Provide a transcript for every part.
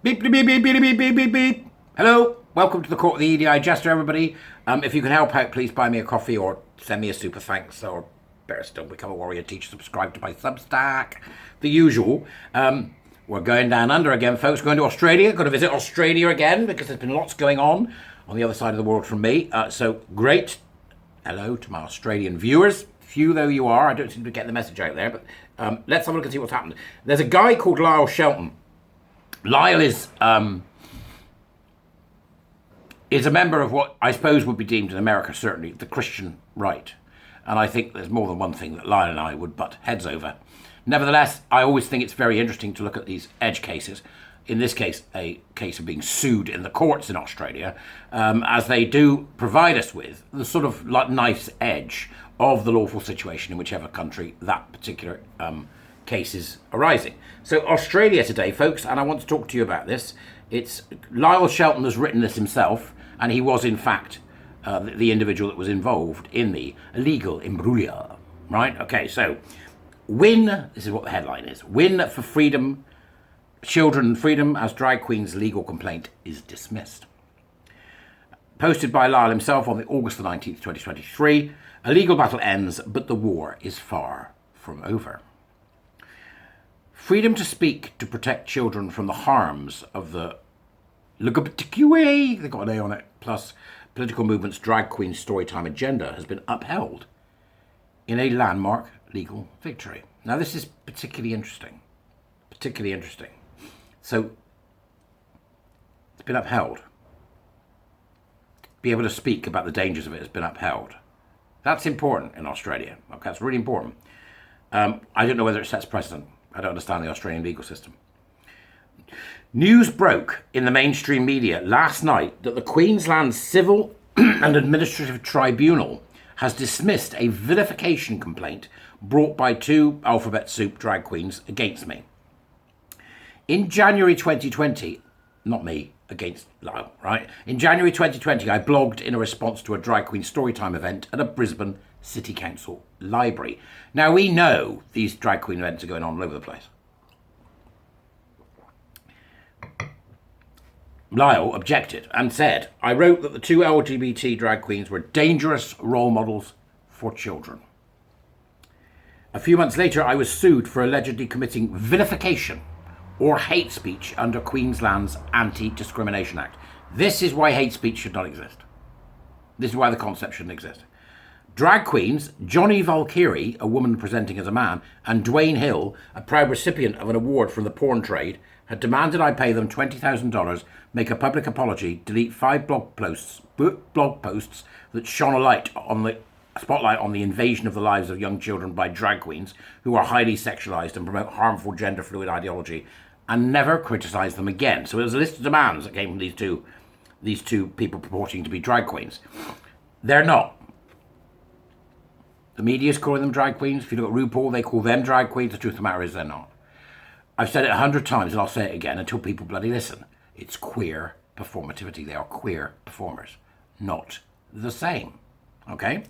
Beep, beep, beep, beep, beep, beep, beep, beep, beep. Hello, welcome to the Court of the EDI Jester, everybody. If you can help out, please buy me a coffee or send me a super thanks, or better still, become a warrior teacher, subscribe to my Substack. The usual. We're going down under again, folks. Going to Australia. Got to visit Australia again because there's been lots going on the other side of the world from me. So great. Hello to my Australian viewers. Few though you are, I don't seem to get the message out there, but let's have a look and see what's happened. There's a guy called Lyle Shelton. Lyle is a member of what I suppose would be deemed in America, certainly, the Christian right. And I think there's more than one thing that Lyle and I would butt heads over. Nevertheless, I always think it's very interesting to look at these edge cases. In this case, a case of being sued in the courts in Australia, as they do provide us with the sort of knife's edge of the lawful situation in whichever country that particular case is arising. So Australia today, folks, and I want to talk to you about this. It's Lyle Shelton has written this himself, and he was in fact the individual that was involved in the illegal imbroglio, right? Okay, so win, this is what the headline is, win for freedom, children freedom as drag queen's legal complaint is dismissed. Posted by Lyle himself on the August the 19th, 2023, a legal battle ends, but the war is far from over. Freedom to speak to protect children from the harms of the LGBTQA, they've got an A on it, plus political movement's drag queen storytime agenda has been upheld in a landmark legal victory. Now this is particularly interesting. So it's been upheld. Be able to speak about the dangers of it has been upheld. That's important in Australia. Okay, that's really important. I don't know whether it sets precedent. I don't understand the Australian legal system. News broke in the mainstream media last night that the Queensland Civil and Administrative Tribunal has dismissed a vilification complaint brought by two alphabet soup drag queens against me. In January 2020, not me, against Lyle, right? In January 2020, I blogged in a response to a drag queen storytime event at a Brisbane City Council library. Now, we know these drag queen events are going on all over the place. Lyle objected and said, I wrote that the two LGBT drag queens were dangerous role models for children. A few months later, I was sued for allegedly committing vilification or hate speech under Queensland's Anti-Discrimination Act. This is why hate speech should not exist. This is why the concept shouldn't exist. Drag queens Johnny Valkyrie, a woman presenting as a man, and Dwayne Hill, a proud recipient of an award from the porn trade, had demanded I pay them $20,000, make a public apology, delete 5 blog posts that shone a spotlight on the invasion of the lives of young children by drag queens who are highly sexualized and promote harmful gender fluid ideology, and never criticize them again. So it was a list of demands that came from these two people purporting to be drag queens. They're not. The media's calling them drag queens. If you look at RuPaul, they call them drag queens. The truth of the matter is they're not. I've said it 100 times and I'll say it again until people bloody listen. It's queer performativity. They are queer performers, not the same. Okay?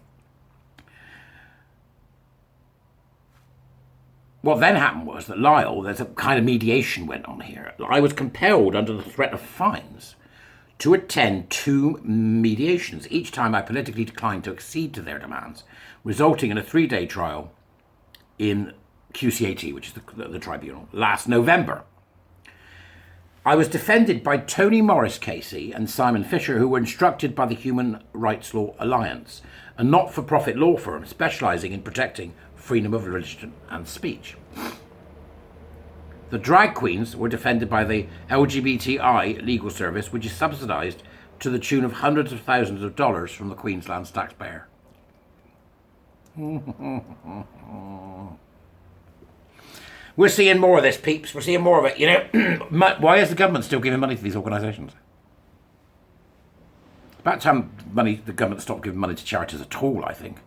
What then happened was that Lyle, there's a kind of mediation went on here. I was compelled under the threat of fines to attend 2 mediations. Each time I politically declined to accede to their demands, resulting in a 3-day trial in QCAT, which is the tribunal, last November. I was defended by Tony Morris Casey and Simon Fisher, who were instructed by the Human Rights Law Alliance, a not-for-profit law firm specialising in protecting freedom of religion and speech. The drag queens were defended by the LGBTI legal service, which is subsidised to the tune of hundreds of thousands of dollars from the Queensland's taxpayer. We're seeing more of this, peeps. We're seeing more of it. You know, why is the government still giving money to these organisations? About time the government stopped giving money to charities at all, I think.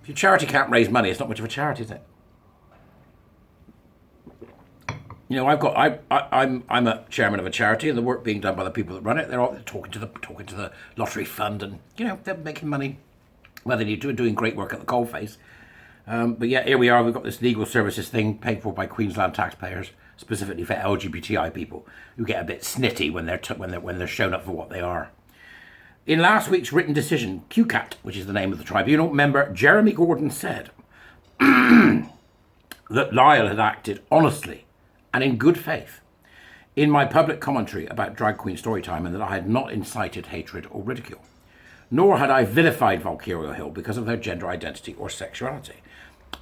If your charity can't raise money, it's not much of a charity, is it? You know, I'm a chairman of a charity, and the work being done by the people that run it, they're all talking to the lottery fund, and you know they're making money. Well, they need to, doing great work at the coalface. But yeah, here we are. We've got this legal services thing paid for by Queensland taxpayers. specifically for LGBTI people who get a bit snitty when they're shown up for what they are. In last week's written decision, QCAT, which is the name of the tribunal, member Jeremy Gordon said that Lyle had acted honestly and in good faith in my public commentary about drag queen storytime, and that I had not incited hatred or ridicule, nor had I vilified Valkyria Hill because of their gender identity or sexuality.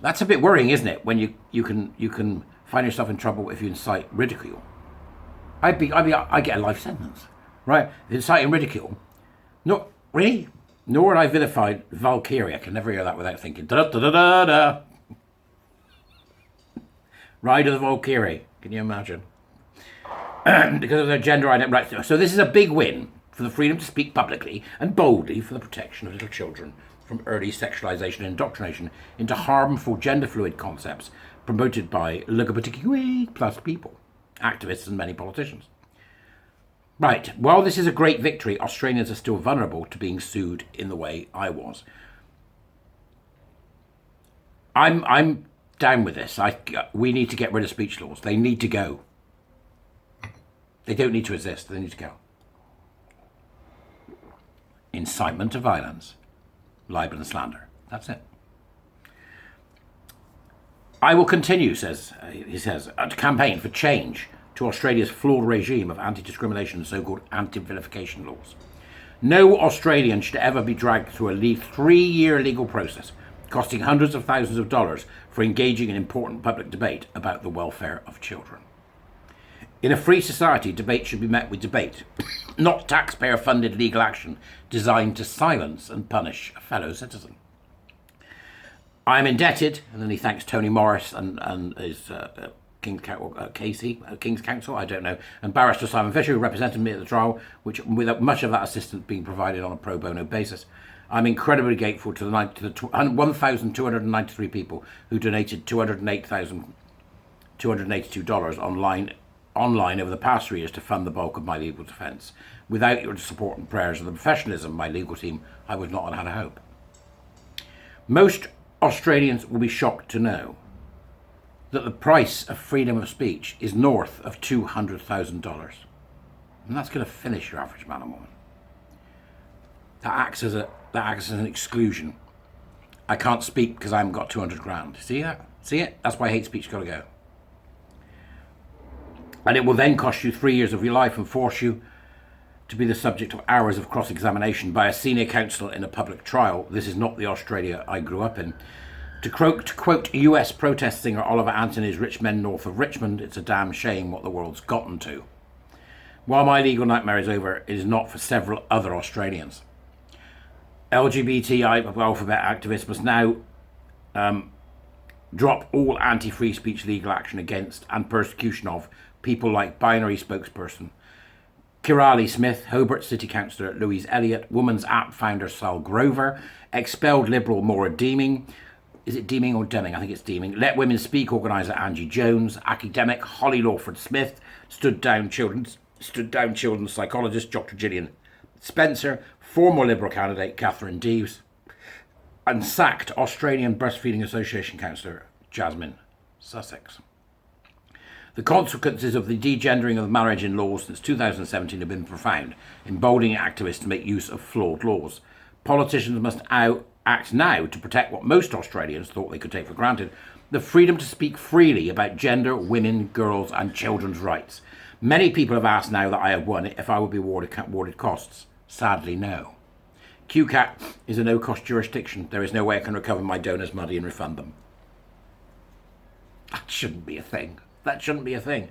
That's a bit worrying, isn't it? When you can find yourself in trouble if you incite ridicule. I get a life sentence, right? Inciting ridicule. No, really? Nor had I vilified Valkyria. I can never hear that without thinking da da da da da. Ride of the Valkyrie. Can you imagine? Because of their gender identity. Right. So this is a big win for the freedom to speak publicly and boldly for the protection of little children from early sexualization and indoctrination into harmful gender-fluid concepts promoted by LGBTQ+ people, activists and many politicians. Right, while this is a great victory, Australians are still vulnerable to being sued in the way I was. I'm down with this. We need to get rid of speech laws. They need to go. They don't need to exist. They need to go. Incitement to violence, libel and slander. That's it. I will continue, he says, to campaign for change to Australia's flawed regime of anti-discrimination and so-called anti-vilification laws. No Australian should ever be dragged through a 3-year legal process, costing hundreds of thousands of dollars for engaging in important public debate about the welfare of children. In a free society, debate should be met with debate, not taxpayer-funded legal action designed to silence and punish a fellow citizen. I am indebted, and then he thanks Tony Morris and his King's Counsel, I don't know, and Barrister Simon Fisher, who represented me at the trial, which with much of that assistance being provided on a pro bono basis. I'm incredibly grateful to the 1,293 people who donated $208,282 online over the past 3 years to fund the bulk of my legal defence. Without your support and prayers and the professionalism of my legal team, I would not have had a hope. Most Australians will be shocked to know that the price of freedom of speech is north of $200,000. And that's going to finish your average man and woman. That acts as an exclusion. I can't speak because I haven't got 200 grand. See that? See it? That's why hate speech got to go. And it will then cost you 3 years of your life and force you to be the subject of hours of cross-examination by a senior counsel in a public trial. This is not the Australia I grew up in. To quote US protest singer Oliver Anthony's Rich Men North of Richmond, it's a damn shame what the world's gotten to. While my legal nightmare is over, it is not for several other Australians. LGBTI alphabet activists must now drop all anti-free speech legal action against and persecution of people like binary spokesperson Kirali Smith, Hobart City Councillor Louise Elliott, Woman's App founder Sal Grover, expelled Liberal Maura Deeming, is it Deeming or Deming? I think it's Deeming. Let Women Speak organiser Angie Jones, academic Holly Lawford Smith, stood down children's psychologist Dr. Gillian Spencer, former Liberal candidate Catherine Deeves, and sacked Australian Breastfeeding Association councillor Jasmine Sussex. The consequences of the degendering of marriage in laws since 2017 have been profound, emboldening activists to make use of flawed laws. Politicians must act now to protect what most Australians thought they could take for granted, the freedom to speak freely about gender, women, girls and children's rights. Many people have asked now that I have won if I would be awarded costs. Sadly, no. QCAT is a no-cost jurisdiction. There is no way I can recover my donors' money and refund them. That shouldn't be a thing. That shouldn't be a thing.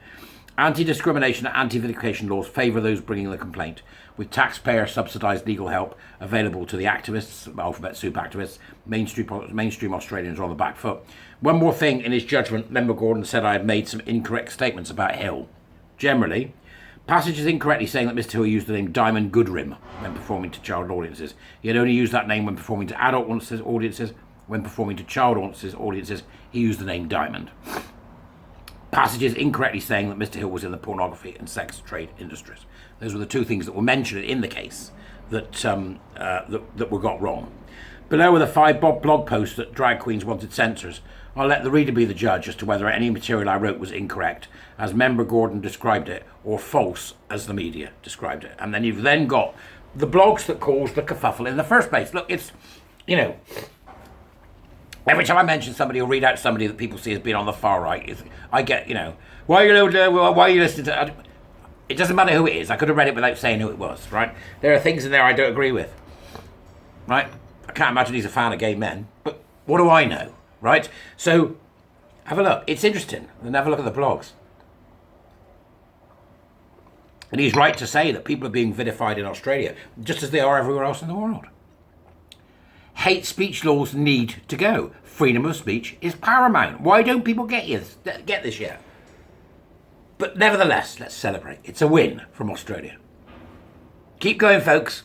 Anti-discrimination and anti-vilification laws favour those bringing the complaint, with taxpayer-subsidised legal help available to the activists, alphabet soup activists. Mainstream Australians are on the back foot. One more thing, in his judgment, Member Gordon said I had made some incorrect statements about Hill. Generally, passages incorrectly saying that Mr. Hill used the name Diamond Goodrim when performing to child audiences. He had only used that name when performing to adult audiences. When performing to child audiences, he used the name Diamond. Passages incorrectly saying that Mr. Hill was in the pornography and sex trade industries. Those were the two things that were mentioned in the case that were got wrong. Below are the 5 blog posts that drag queens wanted censors. I'll let the reader be the judge as to whether any material I wrote was incorrect, as member Gordon described it, or false, as the media described it. And then you've then got the blogs that caused the kerfuffle in the first place. Look, it's, you know, every time I mention somebody or read out somebody that people see as being on the far right, I get, you know, why are you listening to... It doesn't matter who it is. I could have read it without saying who it was, right? There are things in there I don't agree with, right? I can't imagine he's a fan of gay men, but what do I know, right? So have a look. It's interesting. And have a look at the blogs. And he's right to say that people are being vilified in Australia, just as they are everywhere else in the world. Hate speech laws need to go. Freedom of speech is paramount. Why don't people get this yet? But nevertheless, let's celebrate. It's a win from Australia. Keep going, folks.